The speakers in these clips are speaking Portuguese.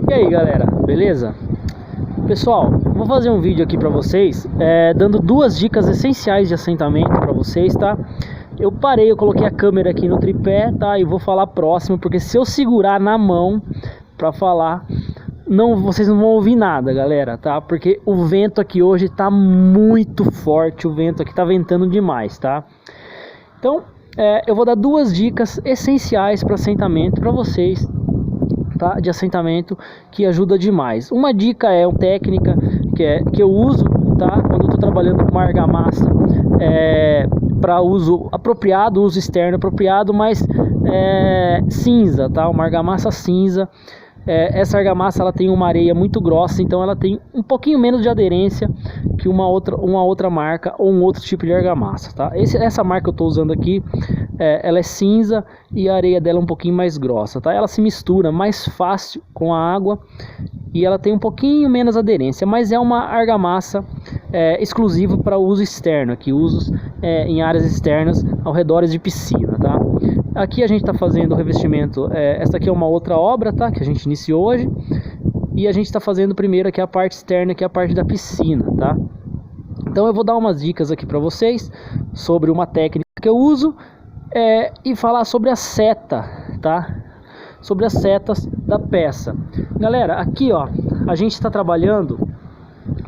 E aí galera, beleza? Pessoal, vou fazer um vídeo aqui pra vocês dando duas dicas essenciais de assentamento pra vocês, tá? Eu coloquei a câmera aqui no tripé, tá? E vou falar próximo, porque se eu segurar na mão pra falar, vocês não vão ouvir nada, galera, tá? Porque o vento aqui hoje tá muito forte, o vento aqui tá ventando demais, tá? Então, eu vou dar duas dicas essenciais para assentamento para vocês, tá? De assentamento, que ajuda demais. Uma dica é uma técnica que eu uso, tá? Quando eu tô trabalhando com uma argamassa para uso apropriado, uso externo apropriado, mas cinza, tá? Uma argamassa cinza. Essa argamassa ela tem uma areia muito grossa, então ela tem um pouquinho menos de aderência que uma outra marca ou um outro tipo de argamassa, tá? Essa marca que eu estou usando aqui, ela é cinza e a areia dela é um pouquinho mais grossa, tá? Ela se mistura mais fácil com a água e ela tem um pouquinho menos aderência, mas é uma argamassa exclusiva para uso externo, aqui usos em áreas externas ao redor de piscina, tá? Aqui a gente está fazendo o revestimento, essa aqui é uma outra obra, tá? Que a gente iniciou hoje. E a gente está fazendo primeiro aqui a parte externa, que é a parte da piscina, tá? Então eu vou dar umas dicas aqui para vocês sobre uma técnica que eu uso e falar sobre a seta, tá? Sobre as setas da peça. Galera, aqui ó, a gente está trabalhando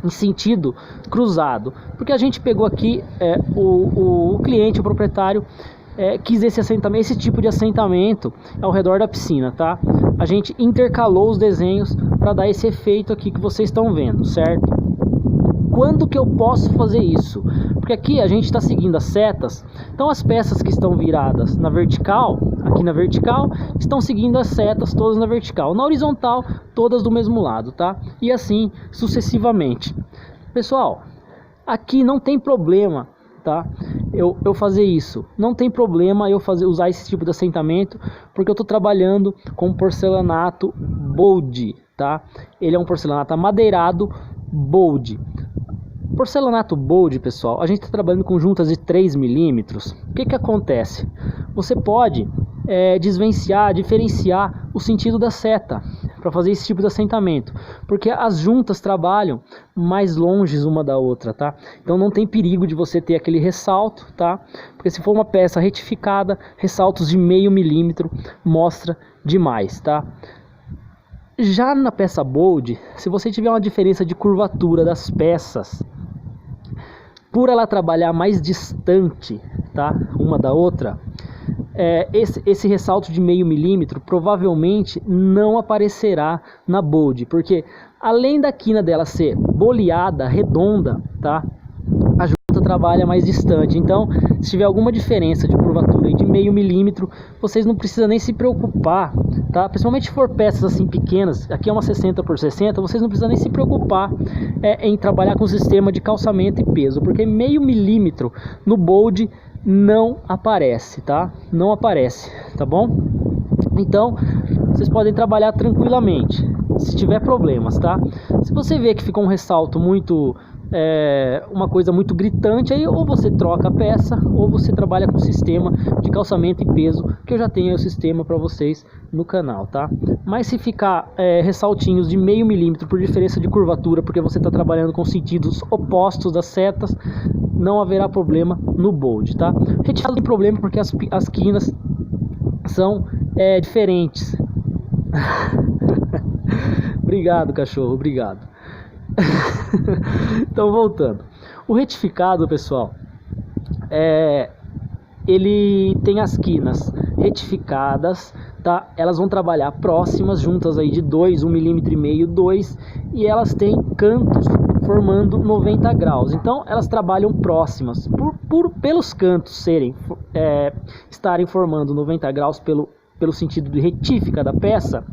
em sentido cruzado, porque a gente pegou aqui o cliente, o proprietário, quis esse tipo de assentamento ao redor da piscina, tá? A gente intercalou os desenhos para dar esse efeito aqui que vocês estão vendo, certo? Quando que eu posso fazer isso? Porque aqui a gente está seguindo as setas, então as peças que estão viradas na vertical, aqui na vertical, estão seguindo as setas todas na vertical, na horizontal, todas do mesmo lado, tá? E assim sucessivamente. Pessoal, aqui não tem problema, tá? Eu fazer isso, não tem problema eu usar esse tipo de assentamento, porque eu estou trabalhando com porcelanato Bold, tá? Ele é um porcelanato amadeirado Bold. Porcelanato Bold, pessoal, a gente está trabalhando com juntas de 3 milímetros. O que acontece? Você pode diferenciar o sentido da seta para fazer esse tipo de assentamento, porque as juntas trabalham mais longe uma da outra, tá? Então não tem perigo de você ter aquele ressalto, tá? Porque se for uma peça retificada, ressaltos de meio milímetro mostra demais, tá? Já na peça Bold, se você tiver uma diferença de curvatura das peças, por ela trabalhar mais distante, tá? Uma da outra, esse ressalto de meio milímetro provavelmente não aparecerá na Bold, porque além da quina dela ser boleada, redonda, tá? A junta trabalha mais distante, então se tiver alguma diferença de curvatura de meio milímetro, vocês não precisam nem se preocupar, tá? Principalmente se for peças assim pequenas, aqui é uma 60 por 60, vocês não precisam nem se preocupar em trabalhar com sistema de calçamento e peso, porque meio milímetro no Bold não aparece, tá? Não aparece, tá bom? Então, vocês podem trabalhar tranquilamente, se tiver problemas, tá? Se você vê que ficou um ressalto muito, uma coisa muito gritante, aí ou você troca a peça, ou você trabalha com sistema de calçamento e peso, que eu já tenho o sistema para vocês no canal, tá? Mas se ficar ressaltinhos de meio milímetro por diferença de curvatura, porque você está trabalhando com sentidos opostos das setas, não haverá problema no Bold, tá? Retirado tem problema porque as quinas são diferentes. Obrigado, cachorro, obrigado. Então, voltando. O retificado, pessoal, ele tem as quinas retificadas, tá? Elas vão trabalhar próximas, juntas aí de 2, 1,5 mm, 2, e elas têm cantos formando 90 graus. Então elas trabalham próximas, pelos cantos estarem formando 90 graus pelo sentido de retífica da peça,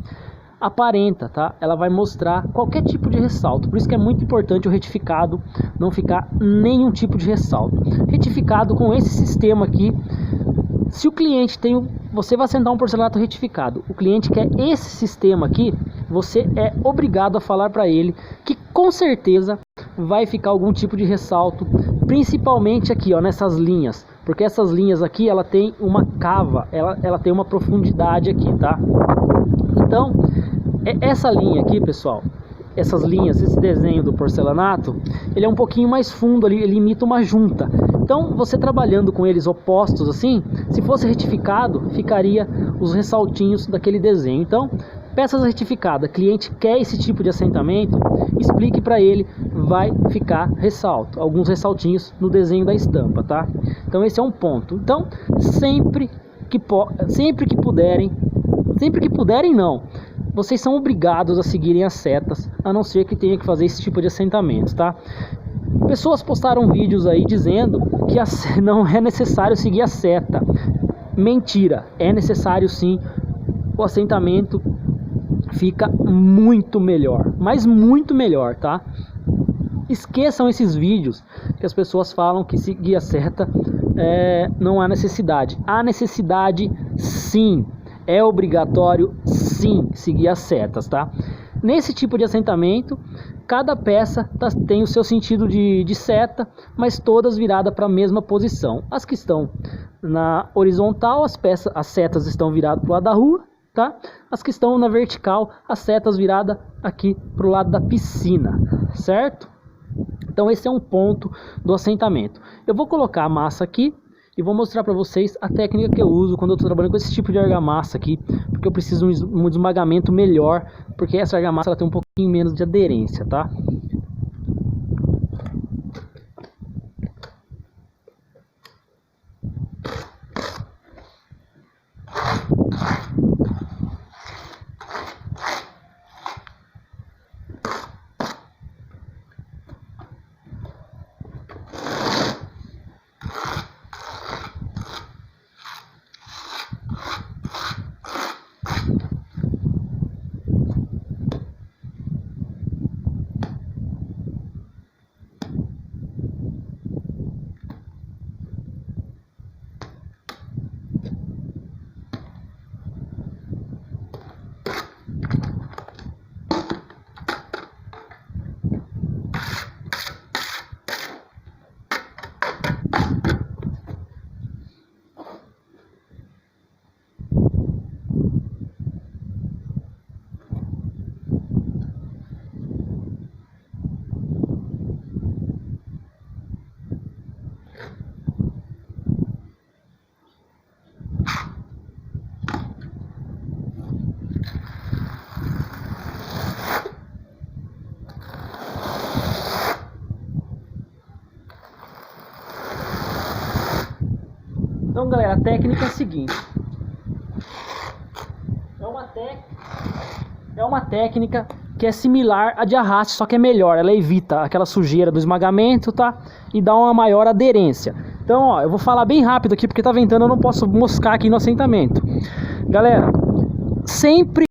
aparenta, tá? Ela vai mostrar qualquer tipo de ressalto. Por isso que é muito importante o retificado não ficar nenhum tipo de ressalto. Retificado com esse sistema aqui, se o cliente você vai assentar um porcelanato retificado, o cliente quer esse sistema aqui, você é obrigado a falar para ele que com certeza vai ficar algum tipo de ressalto, principalmente aqui, ó, nessas linhas, porque essas linhas aqui, ela tem uma cava, ela tem uma profundidade aqui, tá? Então, Essa linha aqui, pessoal, essas linhas, esse desenho do porcelanato, ele é um pouquinho mais fundo ali, ele imita uma junta. Então, você trabalhando com eles opostos assim, se fosse retificado, ficaria os ressaltinhos daquele desenho. Então, peças retificadas, cliente quer esse tipo de assentamento, explique para ele, vai ficar ressalto, alguns ressaltinhos no desenho da estampa, tá? Então, esse é um ponto. Então, sempre que puderem não, vocês são obrigados a seguirem as setas, a não ser que tenha que fazer esse tipo de assentamentos, tá? Pessoas postaram vídeos aí dizendo que não é necessário seguir a seta. Mentira, é necessário sim. O assentamento fica muito melhor, mas muito melhor, tá? Esqueçam esses vídeos que as pessoas falam que seguir a seta não há necessidade. Há necessidade sim, é obrigatório sim seguir as setas, tá? Nesse tipo de assentamento, cada peça tem o seu sentido de seta, mas todas viradas para a mesma posição. As que estão na horizontal, as setas estão viradas para o lado da rua, tá? As que estão na vertical, as setas viradas aqui para o lado da piscina, certo? Então esse é um ponto do assentamento. Eu vou colocar a massa aqui e vou mostrar para vocês a técnica que eu uso quando eu estou trabalhando com esse tipo de argamassa aqui, porque eu preciso de um esmagamento melhor, porque essa argamassa ela tem um pouquinho menos de aderência, tá? Então, galera, a técnica é a seguinte. É uma técnica que é similar à de arraste, só que é melhor. Ela evita aquela sujeira do esmagamento, tá? E dá uma maior aderência. Então, ó, eu vou falar bem rápido aqui, porque tá ventando, eu não posso moscar aqui no assentamento. Galera, sempre...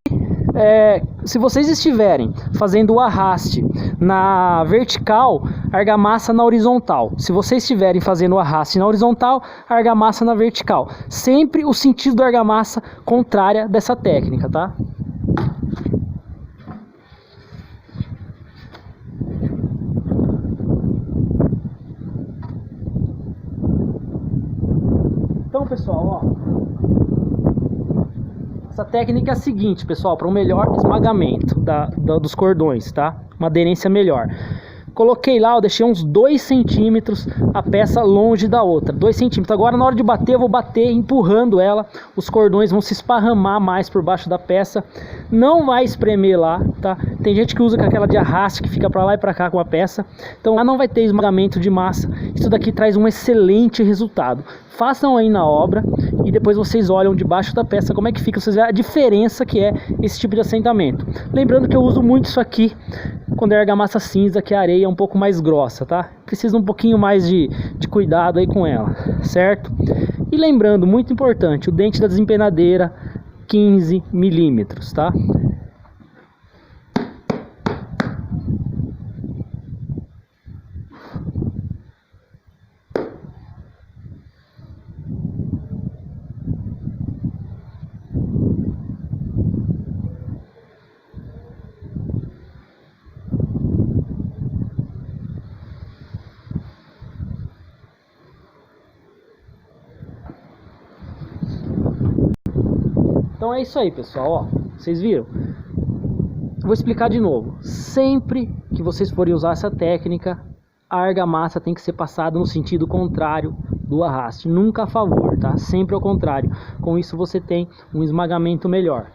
se vocês estiverem fazendo o arraste na vertical, argamassa na horizontal. Se vocês estiverem fazendo o arraste na horizontal, argamassa na vertical. Sempre o sentido da argamassa contrária dessa técnica, tá? Então, pessoal, ó, essa técnica é a seguinte, pessoal, para um melhor esmagamento dos cordões, tá? Uma aderência melhor. Coloquei lá, eu deixei uns 2 centímetros a peça longe da outra, 2 centímetros. Agora na hora de bater, eu vou bater empurrando ela, os cordões vão se esparramar mais por baixo da peça, não vai espremer lá, tá? Tem gente que usa com aquela de arraste que fica para lá e para cá com a peça, então lá não vai ter esmagamento de massa. Isso daqui traz um excelente resultado. Façam aí na obra e depois vocês olham debaixo da peça como é que fica, vocês verem a diferença que é esse tipo de assentamento. Lembrando que eu uso muito isso aqui quando é argamassa cinza, que a areia é um pouco mais grossa, tá? Precisa um pouquinho mais de cuidado aí com ela, certo? E lembrando, muito importante, o dente da desempenadeira 15 milímetros, tá? Então é isso aí, pessoal, ó, vocês viram? vou explicar de novo. Sempre que vocês forem usar essa técnica, a argamassa tem que ser passada no sentido contrário do arraste, nunca a favor, tá? Sempre ao contrário. Com isso você tem um esmagamento melhor.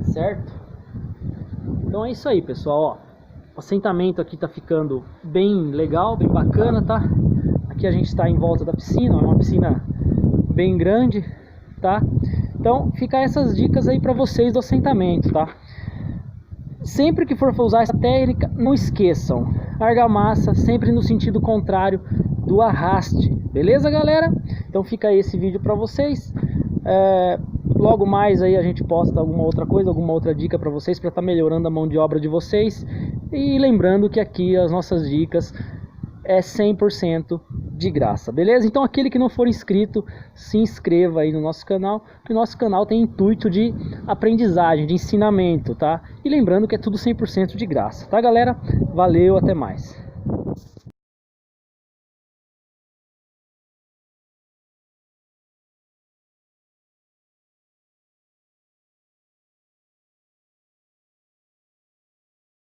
Certo? Então é isso aí, pessoal, ó. O assentamento aqui tá ficando bem legal, bem bacana, tá? Aqui a gente está em volta da piscina, ó, é uma piscina bem grande, tá? Então fica essas dicas aí para vocês do assentamento, tá? Sempre que for usar essa técnica, não esqueçam, argamassa sempre no sentido contrário do arraste, beleza, galera? Então fica aí esse vídeo para vocês. Logo mais aí a gente posta alguma outra coisa, alguma outra dica para vocês, para estar melhorando a mão de obra de vocês. E lembrando que aqui as nossas dicas é 100% de graça, beleza? Então aquele que não for inscrito, se inscreva aí no nosso canal, que o nosso canal tem intuito de aprendizagem, de ensinamento, tá? E lembrando que é tudo 100% de graça, tá, galera? Valeu, até mais!